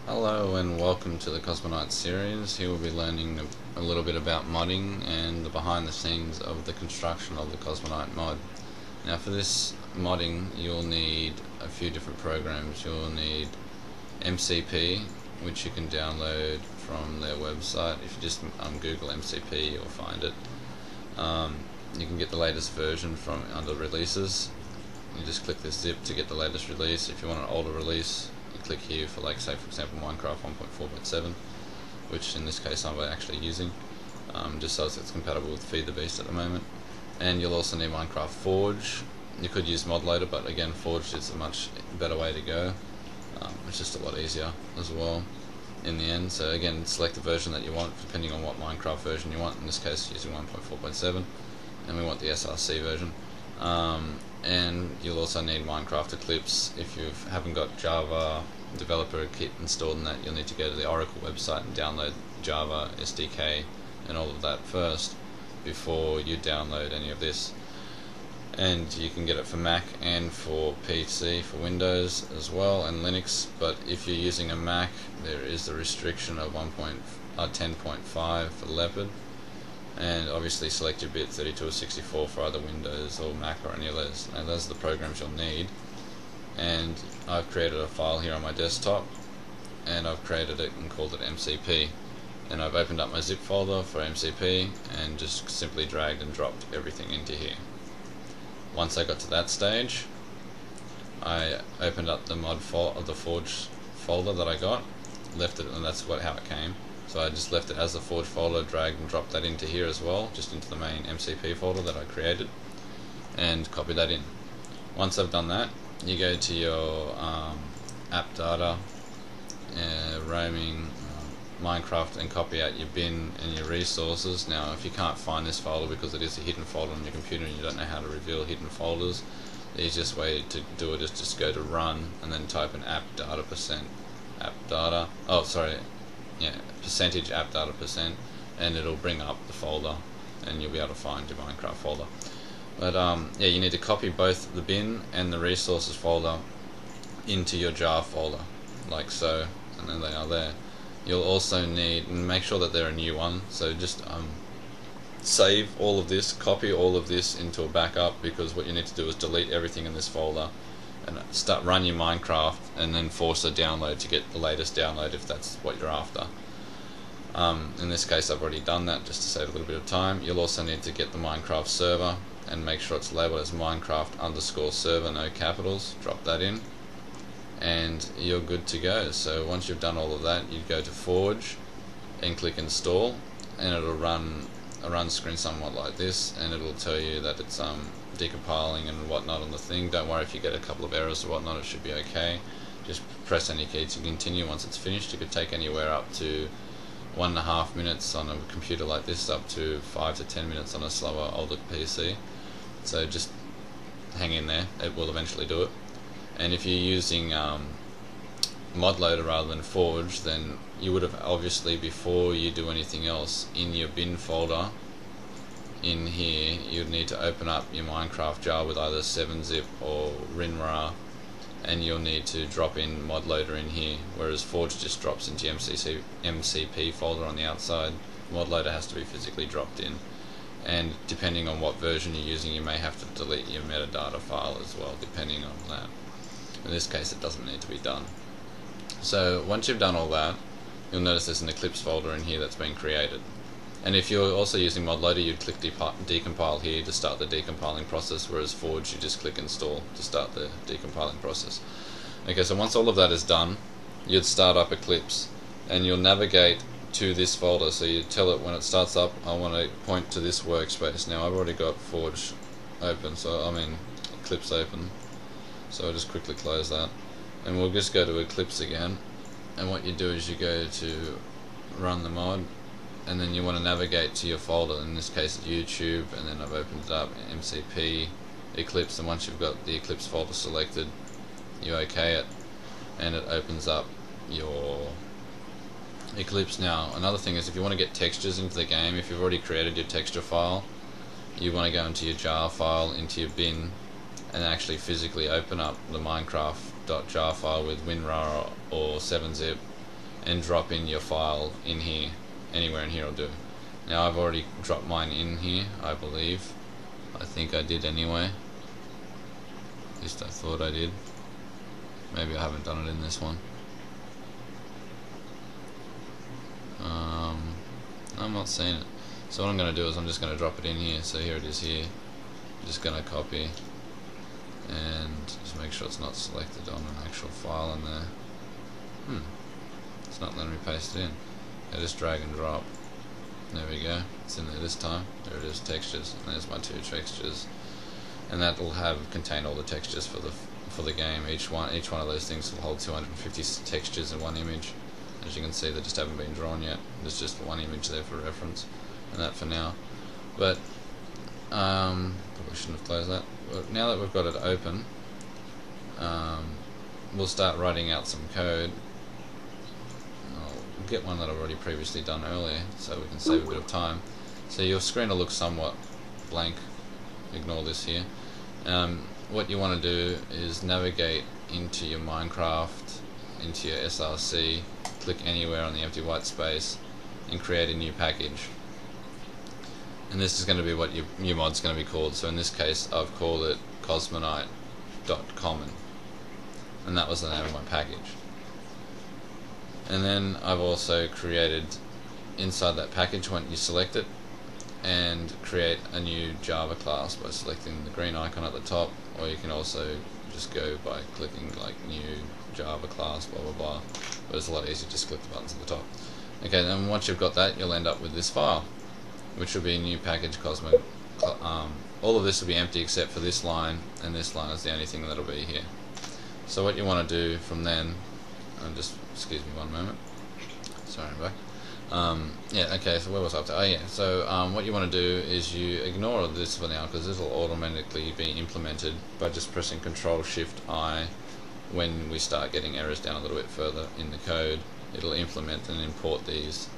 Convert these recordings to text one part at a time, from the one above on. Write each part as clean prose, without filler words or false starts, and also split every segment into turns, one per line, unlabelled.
Hello and welcome to the Cosmonaut series. Here we'll be learning a little bit about modding and the behind the scenes of the construction of the Cosmonaut mod. Now for this modding you'll need a few different programs. You'll need MCP, which you can download from their website. If you just Google MCP you'll find it. You can get the latest version from under releases. You just click this zip to get the latest release. If you want an older release, you click here for, like, say for example Minecraft 1.4.7, which in this case I'm actually using, just so it's compatible with Feed the Beast at the moment. And you'll also need Minecraft Forge. You could use ModLoader, but again Forge is a much better way to go. It's just a lot easier as well in the end. So again, select the version that you want depending on what Minecraft version you want. In this case using 1.4.7, and we want the SRC version. And you'll also need Minecraft Eclipse. If you haven't got Java Developer Kit installed in that, you'll need to go to the Oracle website and download Java SDK and all of that first before you download any of this. And you can get it for Mac and for PC, for Windows as well, and Linux. But if you're using a Mac, there is the restriction of 10.5 for Leopard. And obviously select your bit 32 or 64 for either Windows or Mac or any of those. And those are the programs you'll need. And I've created a file here on my desktop, and I've created it and called it MCP. And I've opened up my zip folder for MCP and just simply dragged and dropped everything into here. Once I got to that stage, I opened up the the Forge folder that I got, left it, and that's how it came. So I just left it as a Forge folder, dragged and dropped that into here as well, just into the main MCP folder that I created, and copy that in. Once I've done that, you go to your app data, roaming, Minecraft, and copy out your bin and your resources. Now if you can't find this folder because it is a hidden folder on your computer and you don't know how to reveal hidden folders, the easiest way to do it is just go to run and then type in app data percentage app data %, and it'll bring up the folder and you'll be able to find your Minecraft folder. But yeah, you need to copy both the bin and the resources folder into your jar folder, like so, and then they are there. You'll also need, and make sure that they're a new one, so just save all of this, copy all of this into a backup, because what you need to do is delete everything in this folder and run your Minecraft and then force a download to get the latest download if that's what you're after. In this case I've already done that just to save a little bit of time. You'll also need to get the Minecraft server and make sure it's labeled as Minecraft_server, no capitals. Drop that in and you're good to go. So once you've done all of that, you go to Forge and click install, and it'll run a run screen somewhat like this, and it'll tell you that it's decompiling and whatnot on the thing. Don't worry if you get a couple of errors or whatnot, it should be okay. Just press any key to continue once it's finished. It could take anywhere up to 1.5 minutes on a computer like this, up to 5 to 10 minutes on a slower, older PC. So just hang in there, it will eventually do it. And if you're using ModLoader rather than Forge, then you would have obviously, before you do anything else, in your bin folder in here, you'd need to open up your Minecraft jar with either 7-zip or WinRAR, and you'll need to drop in ModLoader in here, whereas Forge just drops into MCP folder on the outside. ModLoader has to be physically dropped in, and depending on what version you're using, you may have to delete your metadata file as well, depending on that. In this case it doesn't need to be done. So once you've done all that, you'll notice there's an Eclipse folder in here that's been created. And if you're also using ModLoader, you'd click decompile here to start the decompiling process, whereas Forge you just click install to start the decompiling process. Okay, so once all of that is done, you'd start up Eclipse and you'll navigate to this folder. So you tell it when it starts up, I want to point to this workspace. Now I've already got Forge open, Eclipse open, so I'll just quickly close that, and we'll just go to Eclipse again. And what you do is you go to run the mod, and then you want to navigate to your folder. In this case it's YouTube, and then I've opened it up, MCP, Eclipse, and once you've got the Eclipse folder selected, you OK it, and it opens up your Eclipse. Now another thing is, if you want to get textures into the game, if you've already created your texture file, you want to go into your jar file, into your bin, and actually physically open up the Minecraft .jar file with WinRAR or 7-zip and drop in your file in here. Anywhere in here will do. Now I've already dropped mine in here, I believe. I think I did anyway. At least I thought I did. Maybe I haven't done it in this one. I'm not seeing it. So what I'm going to do is I'm just going to drop it in here. So here it is here. I'm just going to copy and just make sure it's not selected on an actual file in there. It's not letting me paste it in. I just drag and drop. There we go. It's in there this time. There it is, textures. And there's my 2 textures. And that will contain all the textures for the game. Each one of those things will hold 250 textures in one image. As you can see, they just haven't been drawn yet. There's just one image there for reference, and that for now. But probably shouldn't have closed that. But now that we've got it open, we'll start writing out some code. I'll get one that I've already previously done earlier, so we can save a bit of time. So your screen will look somewhat blank. Ignore this here. What you want to do is navigate into your Minecraft, into your SRC, click anywhere on the empty white space, and create a new package. And this is going to be what your new mod's going to be called. So in this case, I've called it cosmonite.common, and that was the name of my package. And then I've also created inside that package, when you select it, and create a new Java class by selecting the green icon at the top, or you can also just go by clicking like new Java class, blah blah blah. But it's a lot easier, just click the buttons at the top. Okay, then once you've got that, you'll end up with this file, which will be a new package Cosmo. All of this will be empty except for this line, and this line is the only thing that'll be here. So what you want to do from then, just excuse me one moment. Sorry, I'm back. Yeah, okay, so where was I up to? Oh yeah, so what you want to do is you ignore this for now, because this will automatically be implemented by just pressing Control-Shift-I. When we start getting errors down a little bit further in the code, it'll implement and import these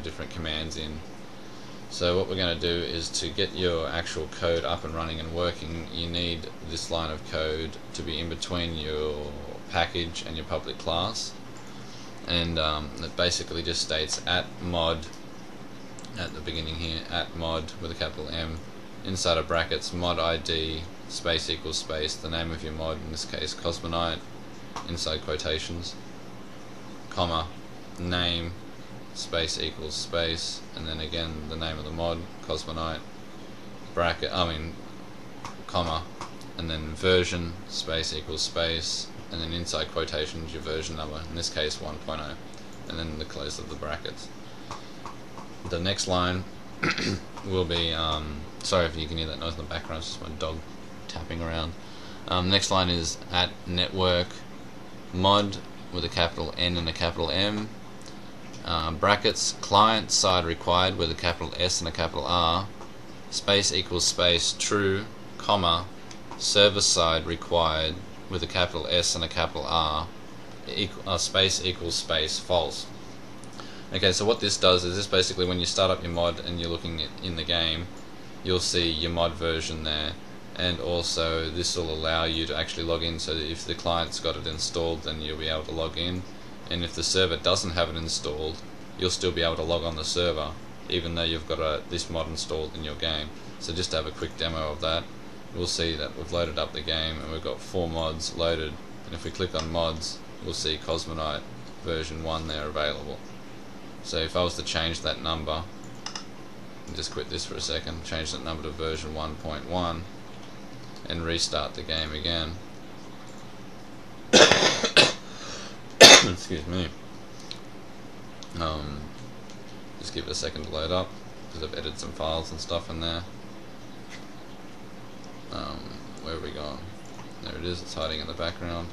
different commands in. So what we're going to do is, to get your actual code up and running and working, you need this line of code to be in between your package and your public class. And it basically just states @mod at the beginning here, @mod with a capital M, inside of brackets, mod ID space equals space, the name of your mod, in this case Cosmonite, inside quotations, comma, name space equals space, and then again the name of the mod, Cosmonite, bracket, comma, and then version space equals space, and then inside quotations your version number, in this case 1.0, and then the close of the brackets. The next line will be, sorry if you can hear that noise in the background, it's just my dog tapping around. Next line is @network mod with a capital N and a capital M, brackets, client side required with a capital S and a capital R, space equals space true, comma, server side required with a capital S and a capital R, space equals space false. Okay, so what this does is, this basically, when you start up your mod and you're looking in the game, you'll see your mod version there, and also this will allow you to actually log in, so that if the client's got it installed, then you'll be able to log in, and if the server doesn't have it installed, you'll still be able to log on the server, even though you've got this mod installed in your game. So just to have a quick demo of that, we'll see that we've loaded up the game and we've got 4 mods loaded, and if we click on mods, we'll see Cosmonite version 1 there available. So if I was to change that number, just quit this for a second, change that number to version 1.1 and restart the game again. Excuse me. Just give it a second to load up, because I've edited some files and stuff in there. Where have we gone? There it is, it's hiding in the background.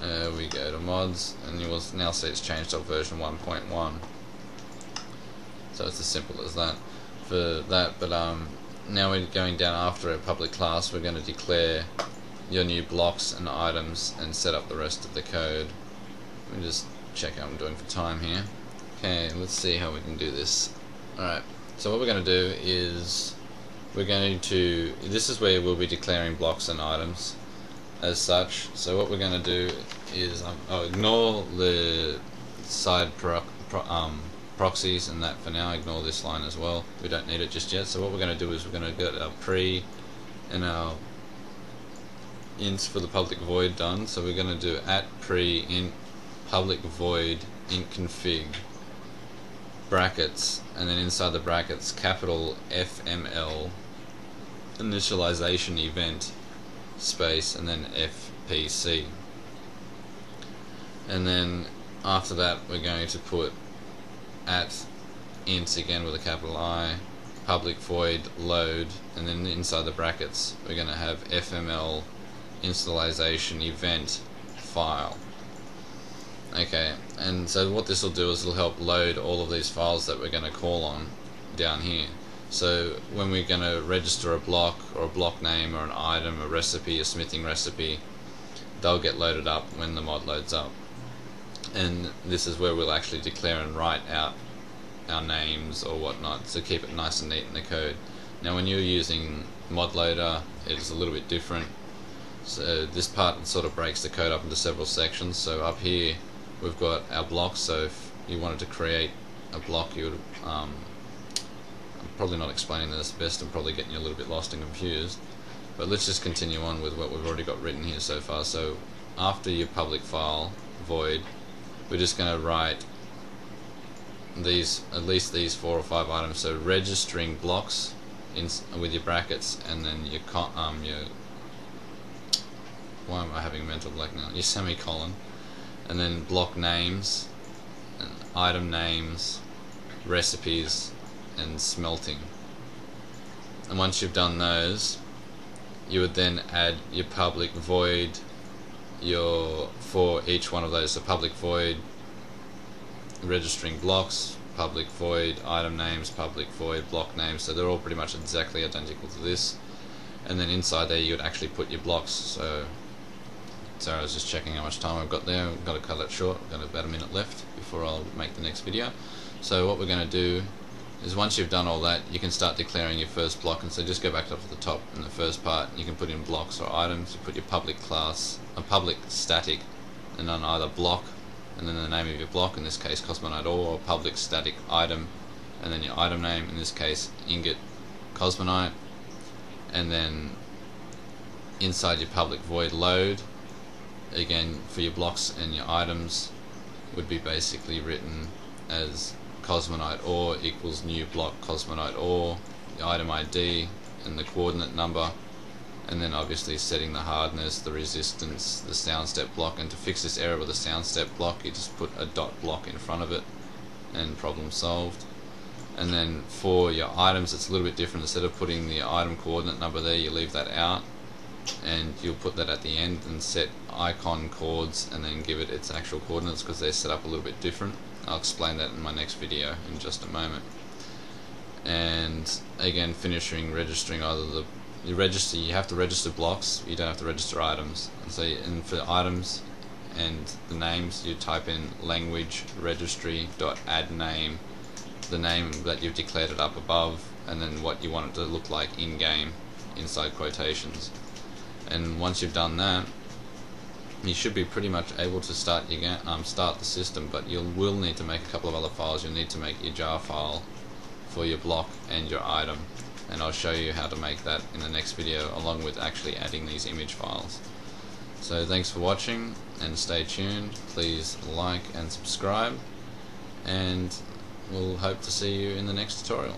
We go to mods, and you will now see it's changed to version 1.1. So it's as simple as that for that. But now we're going down after a public class. We're going to declare your new blocks and items and set up the rest of the code. Let me just check how I'm doing for time here. Okay, let's see how we can do this. Alright, so what we're going to do is, this is where we'll be declaring blocks and items as such. So what we're going to do is, I'll ignore the side proxies and that for now. Ignore this line as well, we don't need it just yet. So what we're going to do is we're going to get our pre and our ints for the public void done. So we're going to do @pre int public void int config brackets, and then inside the brackets capital FML initialization event space and then FPC, and then after that we're going to put @int again with a capital I public void load, and then inside the brackets we're going to have FML initialization event file. Okay, and so what this will do is it'll help load all of these files that we're going to call on down here. So when we're going to register a block or a block name or an item, a recipe, a smithing recipe, they'll get loaded up when the mod loads up. And this is where we'll actually declare and write out our names or whatnot, so keep it nice and neat in the code. Now when you're using mod loader, it is a little bit different. So this part sort of breaks the code up into several sections. So up here we've got our blocks, so if you wanted to create a block, you would I'm probably not explaining this best and probably getting you a little bit lost and confused, but let's just continue on with what we've already got written here so far. So after your public file void, we're just going to write these, at least these 4 or 5 items. So registering blocks with your brackets, and then your why am I having a mental blank now? Your semicolon, and then block names, and item names, recipes, and smelting. And once you've done those, you would then add your public void for each one of those. So public void registering blocks, public void item names, public void block names. So they're all pretty much exactly identical to this. And then inside there you would actually put your blocks. So sorry, I was just checking how much time I've got there. I've got to cut it short. I've got about a minute left before I'll make the next video. So what we're going to do is, once you've done all that, you can start declaring your first block. And so just go back up to the top in the first part, you can put in blocks or items. You put your public class, a public static, and on either block and then the name of your block, in this case Cosmonite Ore, or public static item and then your item name, in this case ingot Cosmonite. And then inside your public void load, again for your blocks and your items, would be basically written as Cosmonite Ore equals new block Cosmonite Ore, the item ID and the coordinate number, and then obviously setting the hardness, the resistance, the sound step block. And to fix this error with a sound step block, you just put a dot block in front of it and problem solved. And then for your items it's a little bit different. Instead of putting the item coordinate number there, you leave that out and you'll put that at the end and set icon chords and then give it its actual coordinates, because they're set up a little bit different. I'll explain that in my next video in just a moment. And again, finishing registering either you have to register blocks, you don't have to register items. And so for items and the names, you type in language registry.addName, the name that you've declared it up above, and then what you want it to look like in game inside quotations. And once you've done that, you should be pretty much able to start the system. But you will need to make a couple of other files. You'll need to make your jar file for your block and your item, and I'll show you how to make that in the next video, along with actually adding these image files. So thanks for watching and stay tuned. Please like and subscribe, and we'll hope to see you in the next tutorial.